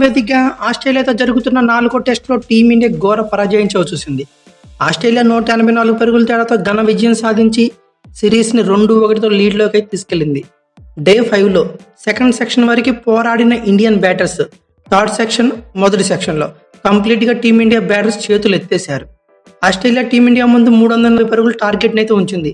వేదికగా ఆస్ట్రేలియాతో జరుగుతున్న 4వ టెస్టులో టీమిండియా ఘోర పరాజయం చూసింది. ఆస్ట్రేలియా 184 పరుగుల తేడాతో ఘన విజయం సాధించి సిరీస్ని 2-1తో లీడ్లోకి తీసుకెళ్లింది. డే 5లో సెకండ్ సెక్షన్ వరకు పోరాడిన ఇండియన్ బ్యాటర్స్ థర్డ్ సెక్షన్ మొదటి సెక్షన్లో కంప్లీట్గా టీమిండియా బ్యాటర్స్ చేతులు ఎత్తేశారు. ఆస్ట్రేలియా టీమిండియా ముందు 380 పరుగుల టార్గెట్ని అయితే ఉంచింది.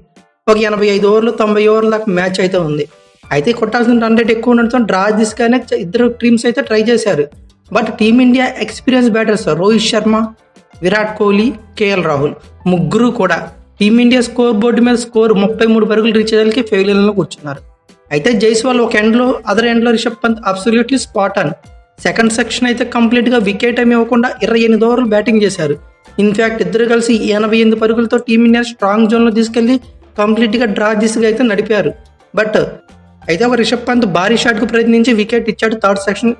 ఒక 85 ఓవర్లు 90 ఓవర్ల దాకా మ్యాచ్ అయితే ఉంది. అయితే కొట్టాల్సిన రన్ రేట్ ఎక్కువ ఉండడంతో డ్రా దిశగానే ఇద్దరు టీమ్స్ అయితే ట్రై చేశారు. But team India experience batters Rohit Sharma, Virat Kohli, KL Rahul ముగ్గురు కూడా టీమిండియా స్కోర్ బోర్డు మీద స్కోర్ 33 పరుగులు రీచ్ అయ్యేకి ఫెయిల్యూర్లో కూర్చున్నారు. అయితే జైస్వాల్ ఒక ఎండ్లో అదర్ ఎండ్లో Rishabh Pant absolutely spot on. Second section అయితే కంప్లీట్గా వికెట్ ఏమి ఇవ్వకుండా 28 ఓవర్లు బ్యాటింగ్ చేశారు. ఇన్ఫ్యాక్ట్ ఇద్దరు కలిసి 88 పరుగులతో టీమిండియా స్ట్రాంగ్ జోన్లో తీసుకెళ్లి కంప్లీట్గా డ్రా దిశగా అయితే నడిపారు. బట్ అయితే ఒక రిషబ్ పంత్ భారీ షాట్కు ప్రయత్నించి వికెట్ ఇచ్చాడు థర్డ్ సెక్షన్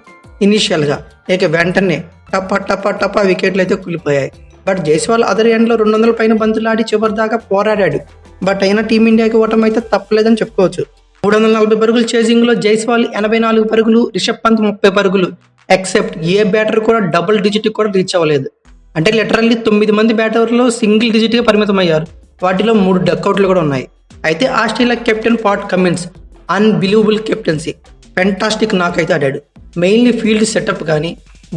ఇనీషియల్గా. ఇక వెంటనే టప్ప వికెట్లు అయితే కూలిపోయాయి. బట్ జైస్వాల్ అదర్ ఎండ్లో 200 పైన బంతులాడి చివరి దాకా పోరాడాడు. బట్ అయినా టీమిండియాకి ఓటమి అయితే తప్పలేదని చెప్పుకోవచ్చు. 340 పరుగులు చేజింగ్లో జైస్వాల్ 84 పరుగులు, రిషబ్ పంత్ 30 పరుగులు. ఎక్సెప్ట్ ఏ బ్యాటర్ కూడా డబుల్ డిజిట్ కూడా రీచ్ అవ్వలేదు. అంటే లిటరల్లీ 9 మంది బ్యాటర్లు సింగిల్ డిజిట్గా పరిమితమయ్యారు. వాటిలో 3 డక్అవుట్లు కూడా ఉన్నాయి. అయితే Australia captain Pat Cummins unbelievable captaincy, fantastic నాకైతే ఆడాడు. మెయిన్లీ ఫీల్డ్ సెటప్ కానీ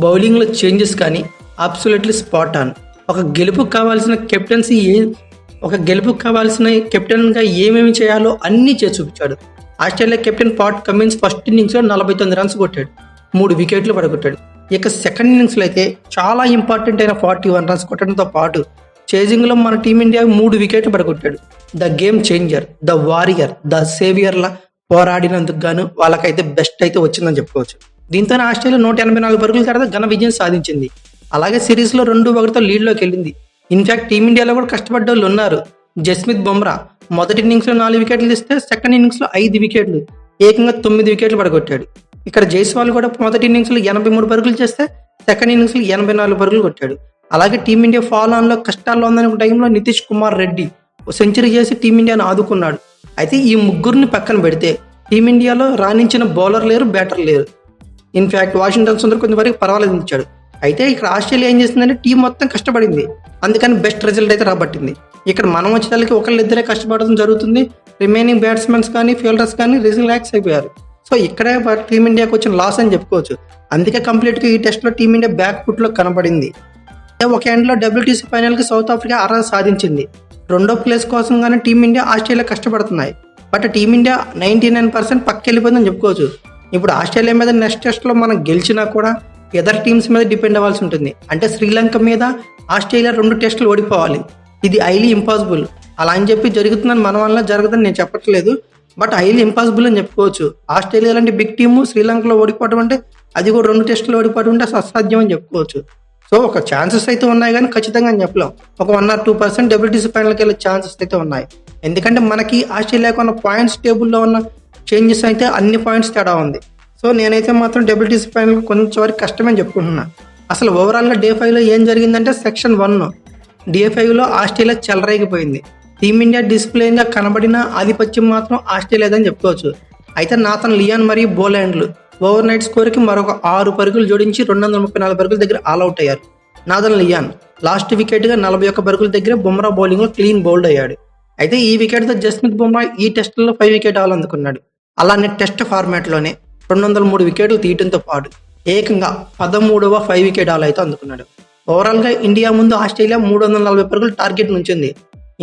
బౌలింగ్లో చేంజెస్ కానీ అబ్సల్యూట్లీ స్పాట్ ఆన్. ఒక గెలుపుకు కావాల్సిన కెప్టెన్గా ఏమేమి చేయాలో అన్నీ చేసి చూపించాడు. Australia captain Pat Cummins first ఇన్నింగ్స్లో 49 రన్స్ కొట్టాడు, 3 వికెట్లు పడగొట్టాడు. ఇక సెకండ్ ఇన్నింగ్స్లో అయితే చాలా ఇంపార్టెంట్ అయిన 41 రన్స్ కొట్టడంతో పాటు చేజింగ్లో మన టీమిండియా 3 వికెట్లు పడగొట్టాడు. The game changer, the warrior, the సేవియర్లా పోరాడినందుకు గాను వాళ్ళకైతే బెస్ట్ అయితే వచ్చిందని చెప్పుకోవచ్చు. దీంతో ఆస్ట్రేలియా 184 పరుగుల తర్వాత ఘన విజయం సాధించింది. అలాగే సిరీస్లో 2-1తో లీడ్లోకి వెళ్ళింది. ఇన్ఫ్యాక్ట్ టీమిండియాలో కూడా కష్టపడ్డ వాళ్ళు ఉన్నారు. జస్మిత్ బుమ్రా మొదటి ఇన్నింగ్స్లో 4 వికెట్లు తీస్తే సెకండ్ ఇన్నింగ్స్లో 5 వికెట్లు, ఏకంగా 9 వికెట్లు పడగొట్టాడు. ఇక్కడ జైస్వాల్ కూడా మొదటి ఇన్నింగ్స్లో 83 పరుగులు చేస్తే సెకండ్ ఇన్నింగ్స్లో 84 పరుగులు కొట్టాడు. అలాగే టీమిండియా ఫాలో ఆన్లో కష్టాల్లో ఉందనే టైంలో నితీష్ కుమార్ రెడ్డి సెంచరీ చేసి టీమిండియాను ఆదుకున్నాడు. అయితే ఈ ముగ్గురిని పక్కన పెడితే టీమిండియాలో రాణించిన బౌలర్ లేరు, బ్యాటర్ లేరు. ఇన్ఫ్యాక్ట్ వాషింగ్టన్ సుందర్ కొంతవరకు పర్వాలేదు ఇచ్చాడు. అయితే ఇక్కడ ఆస్ట్రేలియా ఏం చేసిందంటే టీం మొత్తం కష్టపడింది, అందుకని బెస్ట్ రిజల్ట్ అయితే రాబట్టింది. ఇక్కడ మనం వచ్చేదానికి ఒకళ్ళిద్దరే కష్టపడడం జరుగుతుంది. రిమైనింగ్ బ్యాట్స్మెన్స్ కానీ ఫీల్డర్స్ కానీ రిలాక్స్ అయిపోయారు. సో ఇక్కడే టీమిండియాకి వచ్చిన లాస్ అని చెప్పుకోవచ్చు. అందుకే కంప్లీట్గా ఈ టెస్ట్లో టీమిండియా బ్యాక్ ఫుట్లో కనబడింది. ఒక ఎండ్లో WTC ఫైనల్కి సౌత్ ఆఫ్రికా అర్హత సాధించింది. రెండో ప్లేస్ కోసం కానీ టీమిండియా ఆస్ట్రేలియా కష్టపడుతున్నాయి. బట్ టీమిండియా 99% పక్కెళ్ళిపోయిందని చెప్పుకోవచ్చు. ఇప్పుడు ఆస్ట్రేలియా మీద నెక్స్ట్ టెస్ట్లో మనం గెలిచినా కూడా ఎదర్ టీమ్స్ మీద డిపెండ్ అవ్వాల్సి ఉంటుంది. అంటే శ్రీలంక మీద ఆస్ట్రేలియా 2 టెస్టులు ఓడిపోవాలి. ఇది హైలీ ఇంపాసిబుల్. అలా అని చెప్పి జరుగుతుందని మన వల్ల జరగదని నేను చెప్పట్లేదు, బట్ హైలీ ఇంపాసిబుల్ అని చెప్పుకోవచ్చు. ఆస్ట్రేలియా లాంటి బిగ్ టీము శ్రీలంకలో ఓడిపోవడం అంటే, అది కూడా 2 టెస్టులు ఓడిపోవడం అంటే అసాధ్యం అని చెప్పుకోవచ్చు. సో ఒక ఛాన్సెస్ అయితే ఉన్నాయి కానీ ఖచ్చితంగా అని చెప్పలేం. ఒక 1 or 2% WTC ఫైనల్కి వెళ్ళే ఛాన్సెస్ అయితే ఉన్నాయి. ఎందుకంటే మనకి ఆస్ట్రేలియాకు ఉన్న పాయింట్స్ టేబుల్లో ఉన్న చేంజెస్ అయితే అన్ని పాయింట్స్ తేడా ఉంది. సో నేనైతే మాత్రం WTC ఫైనల్ కొంచెం వరకు కష్టమని చెప్పుకుంటున్నా. అసలు ఓవరాల్గా డే 5లో ఏం జరిగిందంటే సెక్షన్ 1 డే 5లో ఆస్ట్రేలియా చెలరేగిపోయింది. టీమిండియా డిస్ప్లేగా కనబడిన ఆధిపత్యం మాత్రం ఆస్ట్రేలియాదని చెప్పుకోవచ్చు. అయితే నాథన్ లియాన్ మరియు బోలాండ్లు ఓవర్ నైట్ స్కోర్కి మరొక 6 పరుగులు జోడించి 234 పరుగుల దగ్గర ఆల్అవుట్ అయ్యారు. నాథన్ లియాన్ లాస్ట్ వికెట్గా 41 పరుగుల దగ్గర బుమ్రా బౌలింగ్లో క్లీన్ బౌల్డ్ అయ్యాడు. అయితే ఈ వికెట్తో జస్మిత్ బుమ్రా ఈ టెస్టులో 5 వికెట్ ఆల్ అందుకున్నాడు. అలానే టెస్ట్ ఫార్మాట్లోనే 203 వికెట్లు తీయడంతో పాటు ఏకంగా 13వ 5 వికెట్ ఆల్ అయితే అందుకున్నాడు. ఓవరాల్గా ఇండియా ముందు ఆస్ట్రేలియా 340 పరుగులు టార్గెట్ నుంచింది.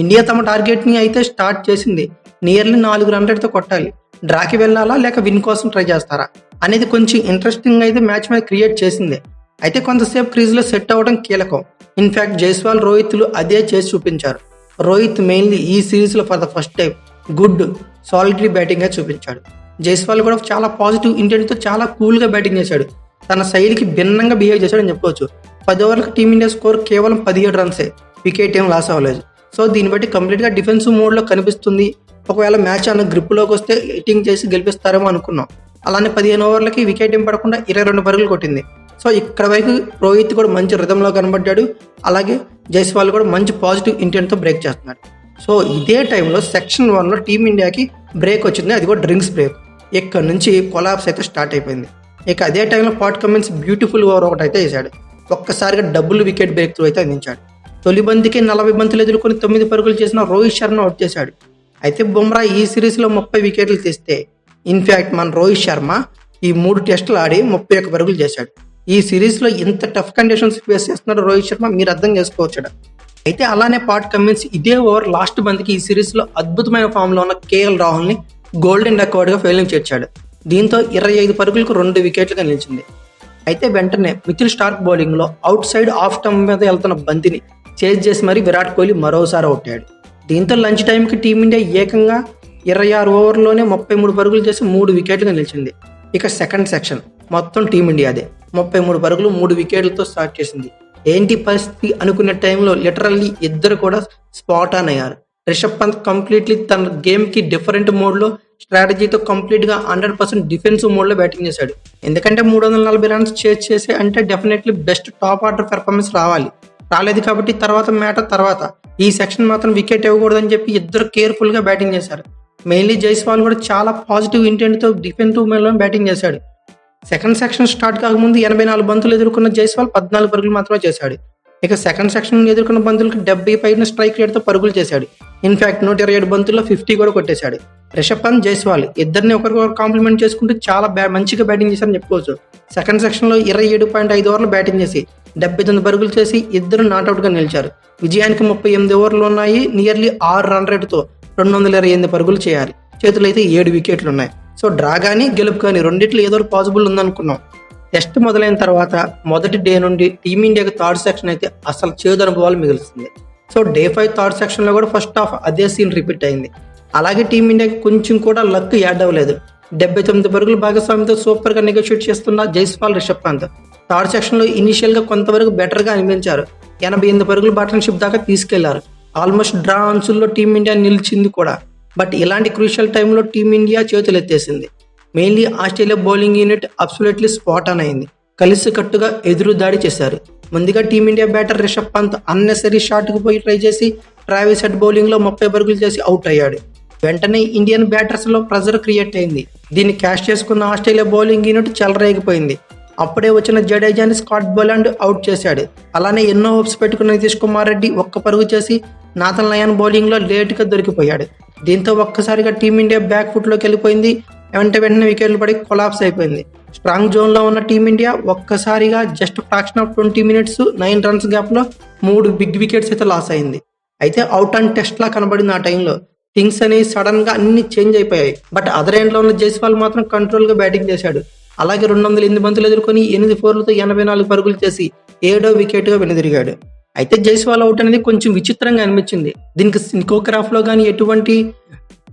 ఇండియా తమ టార్గెట్ని అయితే స్టార్ట్ చేసింది. నియర్లీ 4 రన్ రేట్తో కొట్టాలి. డ్రాకి వెళ్ళాలా లేక విన్ కోసం ట్రై చేస్తారా అనేది కొంచెం ఇంట్రెస్టింగ్ అయితే మ్యాచ్ మీద క్రియేట్ చేసింది. అయితే కొంతసేపు క్రీజ్లో సెట్ అవ్వడం కీలకం. ఇన్ఫ్యాక్ట్ జైస్వాల్, రోహిత్లు అదే చేసి చూపించారు. రోహిత్ మెయిన్లీ ఈ సిరీస్లో for the first time good solitary బ్యాటింగ్గా చూపించాడు. జైస్వాల్ కూడా చాలా పాజిటివ్ ఇంటెంట్తో చాలా కూల్గా బ్యాటింగ్ చేశాడు. తన శైలికి భిన్నంగా బిహేవ్ చేశాడని చెప్పుకోవచ్చు. 10 ఓవర్లకు టీమిండియా స్కోర్ కేవలం 17 రన్సే, వికెట్ ఏం లాస్ అవ్వలేదు. సో దీన్ని బట్టి కంప్లీట్గా డిఫెన్సివ్ మోడ్లో కనిపిస్తుంది. ఒకవేళ మ్యాచ్ అన్న గ్రిప్లోకి వస్తే హిట్టింగ్ చేసి గెలిపిస్తారేమో అనుకున్నాం. అలానే 15 ఓవర్లకి వికెట్ ఏం పడకుండా 22 పరుగులు కొట్టింది. సో ఇక్కడ వైపు రోహిత్ కూడా మంచి రిథంలో కనబడ్డాడు. అలాగే జైస్వాల్ కూడా మంచి పాజిటివ్ ఇంటెంట్తో బ్రేక్ చేస్తున్నాడు. సో ఇదే టైంలో సెక్షన్ 1లో టీమిండియాకి బ్రేక్ వచ్చింది. అది కూడా డ్రింక్స్ బ్రేక్. ఇక్కడ నుంచి కొలాప్స్ అయితే స్టార్ట్ అయిపోయింది. ఇక అదే టైంలో పాట్ కమిన్స్ బ్యూటిఫుల్ ఓవర్ ఒకటి అయితే వేశాడు. ఒక్కసారిగా డబుల్ వికెట్ బ్రేక్ త్రూ అయితే అందించాడు. తొలి బంతికి 40 బంతులు ఎదుర్కొని 9 పరుగులు చేసిన రోహిత్ శర్మ అవుట్ చేశాడు. అయితే బుమ్రా ఈ సిరీస్లో 30 వికెట్లు తీస్తే ఇన్ఫ్యాక్ట్ మన రోహిత్ శర్మ ఈ 3 టెస్టులు ఆడి 31 పరుగులు చేశాడు. ఈ సిరీస్లో ఇంత టఫ్ కండిషన్స్ ఫేస్ చేస్తున్నాడు రోహిత్ శర్మ, మీరు అర్థం చేసుకోవచ్చు. అయితే అలానే పాట్ కమిన్స్ ఇదే ఓవర్ లాస్ట్ బంతికి ఈ సిరీస్లో అద్భుతమైన ఫామ్లో ఉన్న కేఎల్ రాహుల్ని గోల్డెన్ డకౌట్గా ఫెయిలింగ్ చేర్చాడు. దీంతో 25 పరుగులకు 2 వికెట్లుగా నిలిచింది. అయితే వెంటనే మిచిల్ స్టార్క్ బౌలింగ్లో అవుట్ సైడ్ ఆఫ్ స్టంప్ మీద వెళ్తున్న బంతిని చేజ్ చేసి మరీ విరాట్ కోహ్లీ మరోసారి అవుట్ అయ్యాడు. దీంతో లంచ్ టైంకి టీమిండియా ఏకంగా 26 ఓవర్లోనే 33 పరుగులు చేసి 3 వికెట్లుగా నిలిచింది. ఇక సెకండ్ సెక్షన్ మొత్తం టీమిండియాదే 33 పరుగులు 3 వికెట్లతో స్టార్ట్ చేసింది. ఏంటి పరిస్థితి అనుకునే టైంలో లిటరల్లీ ఇద్దరు కూడా స్పాట్ ఆన్ అయ్యారు. రిషబ్ పంత్ కంప్లీట్లీ తన గేమ్కి డిఫరెంట్ మోడ్లో స్ట్రాటజీతో కంప్లీట్గా 100% డిఫెన్సివ్ మోడ్లో బ్యాటింగ్ చేశాడు. ఎందుకంటే 340 రన్స్ చేజ్ చేసే అంటే definitely best top order performance రాలేదు కాబట్టి తర్వాత ఈ సెక్షన్ మాత్రం వికెట్ ఇవ్వకూడదని చెప్పి ఇద్దరు కేర్ఫుల్గా బ్యాటింగ్ చేశారు. మెయిన్లీ జైస్వాల్ కూడా చాలా పాజిటివ్ ఇంటెంట్తో డిఫెన్సివ్ మోడ్లో బ్యాటింగ్ చేశాడు. సెకండ్ సెక్షన్ స్టార్ట్ కాకముందు 84 బంతులు ఎదుర్కొన్న జైస్వాల్ 14 పరుగులు మాత్రమే చేశాడు. ఇక సెకండ్ సెక్షన్ ఎదుర్కొన్న బంతులకు 70 పైన స్ట్రైక్ రేట్తో పరుగులు చేశాడు. ఇన్ఫాక్ట్ 127 బంతుల్లో 50 కూడా కొట్టేశాడు. రిషబ్ పంత్, జైస్వాల్ ఇద్దరిని ఒకరికొకరు కాంప్లిమెంట్ చేసుకుంటూ చాలా మంచిగా బ్యాటింగ్ చేశారని చెప్పుకోవచ్చు. సెకండ్ సెక్షన్లో 27.5 ఓవర్లు బ్యాటింగ్ చేసి 79 పరుగులు చేసి ఇద్దరు నాట్అవుట్గా నిలిచారు. విజయానికి 38 ఓవర్లు ఉన్నాయి. నియర్లీ 6 రన్ రేటుతో 228 పరుగులు చేయాలి. చేతులు అయితే 7 వికెట్లు ఉన్నాయి. సో డ్రా కానీ గెలుపు కానీ రెండిట్లో ఏదో పాసిబుల్ ఉందనుకున్నాం. టెస్ట్ మొదలైన తర్వాత మొదటి డే నుండి టీమిండియాకి థర్డ్ సెక్షన్ అయితే అసలు చేదు అనుభవాలు మిగులుస్తుంది. సో డే 5 థర్డ్ సెక్షన్లో కూడా ఫస్ట్ హాఫ్ అదే సీన్ రిపీట్ అయింది. అలాగే టీమిండియాకి కొంచెం కూడా లక్ యాడ్ అవ్వలేదు. 79 పరుగుల భాగస్వామ్యంతో సూపర్గా నెగోషియేట్ చేస్తున్న జైస్వాల్, రిషబ్ పంత్ థర్డ్ సెక్షన్లో ఇనిషియల్గా కొంతవరకు బెటర్గా అనిపించారు. 88 పరుగుల పార్ట్నర్షిప్ దాకా తీసుకెళ్లారు. ఆల్మోస్ట్ డ్రా అంచుల్లో టీమిండియా నిలిచింది కూడా. బట్ ఇలాంటి క్రూషియల్ టైంలో టీమిండియా చేతులు ఎత్తేసింది. Mainly Australia bowling unit absolutely spot on అయింది. కలిసి కట్టుగా ఎదురు దాడి చేశారు. ముందుగా team India batter Rishabh Pant unnecessary షాట్కు పోయి ట్రై చేసి ట్రావిస్ హెడ్ బౌలింగ్లో 30 పరుగులు చేసి అవుట్ అయ్యాడు. వెంటనే ఇండియన్ బ్యాటర్స్లో ప్రెజర్ క్రియేట్ అయింది. దీన్ని క్యాష్ చేసుకున్న ఆస్ట్రేలియా బౌలింగ్ యూనిట్ చెలరేగిపోయింది. అప్పుడే వచ్చిన జడేజాని స్కాట్ బోలాండ్ అవుట్ చేశాడు. అలానే ఎన్నో హోప్స్ పెట్టుకున్న నితీష్ కుమార్ రెడ్డి 1 పరుగు చేసి నాథన్ లయన్ బౌలింగ్లో లేట్గా దొరికిపోయాడు. దీంతో ఒక్కసారిగా టీమిండియా బ్యాక్ ఫుట్లోకి వెళ్ళిపోయింది. వెంటనే వికెట్లు పడి కొలాప్స్ అయిపోయింది. స్ట్రాంగ్ జోన్లో ఉన్న టీమిండియా ఒక్కసారిగా just fraction of 20 minutes 9 runs గ్యాప్లో 3 బిగ్ వికెట్స్ అయితే లాస్ అయింది. అయితే అవుట్ అండ్ టెస్ట్ లా కనబడింది. ఆ టైంలో థింగ్స్ అనేవి సడన్ గా అన్ని చేంజ్ అయిపోయాయి. బట్ అదర్ ఎండ్ లో ఉన్న జైస్వాల్ మాత్రం కంట్రోల్ గా బ్యాటింగ్ చేశాడు. అలాగే 208 బంతులు ఎదుర్కొని 8 ఫోర్లతో 84 పరుగులు చేసి 7వ వికెట్ గా వెనుదిరిగాడు. అయితే జైస్వాల్ అవుట్ అనేది కొంచెం విచిత్రంగా అనిపించింది. దీనికి స్నికోగ్రాఫ్ లో కానీ ఎటువంటి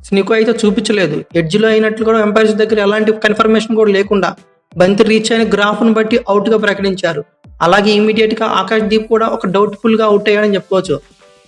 స్నికో అయితే చూపించలేదు. ఎడ్జ్ లో అయినట్లు కూడా ఎంపైర్స్ దగ్గర ఎలాంటి కన్ఫర్మేషన్ కూడా లేకుండా బంతి రీచ్ అయిన గ్రాఫ్ ను బట్టి అవుట్ గా ప్రకటించారు. అలాగే ఇమీడియట్ గా ఆకాష్ దీప్ కూడా ఒక డౌట్ఫుల్ గా అవుట్ అయ్యాడని చెప్పుకోవచ్చు.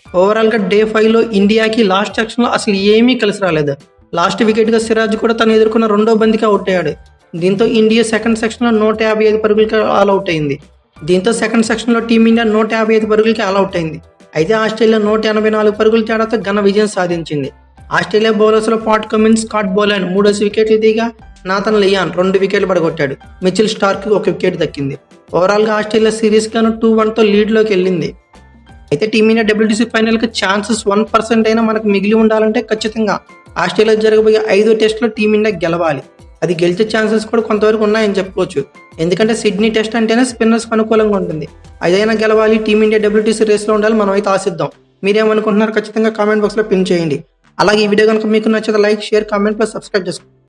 ఓవరాల్ గా డే 5 లో ఇండియాకి లాస్ట్ సెక్షన్ లో అసలు ఏమీ కలిసి రాలేదు. లాస్ట్ వికెట్ గా సిరాజ్ కూడా తను ఎదుర్కొన్న 2వ బంతికి అవుట్ అయ్యాడు. దీంతో ఇండియా సెకండ్ సెక్షన్ లో 155 పరుగులకి ఆల్ అవుట్ అయింది. దీంతో సెకండ్ సెక్షన్ లో టీమిండియా 155 పరుగులకి ఆల్ అవుట్ అయింది. అయితే ఆస్ట్రేలియా 184 పరుగుల తేడాతో ఘన విజయం సాధించింది. ఆస్ట్రేలియా బౌలర్స్ లో పాట్ కమిన్స్, స్కాట్ బోలాండ్ 3 వికెట్లు దిగా నాథన్ లియాన్ 2 వికెట్లు పడగొట్టాడు. మిచిల్ స్టార్క్ 1 వికెట్ దక్కింది. ఓవరాల్ గా ఆస్ట్రేలియా సిరీస్ గాను 2-1 తో లీడ్ లోకి వెళ్ళింది. అయితే టీమిండియా WTC ఫైనల్ కి ఛాన్సెస్ 1% అయినా మనకు మిగిలి ఉండాలంటే ఖచ్చితంగా ఆస్ట్రేలియా జరగబోయే 5వ టెస్ట్ లో టీమిండియా గెలవాలి. అది గెలిచే ఛాన్సెస్ కూడా కొంతవరకు ఉన్నాయని చెప్పుకోవచ్చు. ఎందుకంటే సిడ్నీ టెస్ట్ అంటేనే స్పిన్నర్స్ అనుకూలంగా ఉంటుంది. అదైనా గెలవాలి, టీమిండియా WTC రేస్లో ఉండాలి, మనం అయితే ఆశిద్దాం. మీరేమనుకుంటున్నారు ఖచ్చితంగా కామెంట్ బాక్స్లో పిన్ చేయండి. అలాగే ఈ వీడియో కనుక మీకు నచ్చితే like, share, comment plus subscribe చేసుకోండి.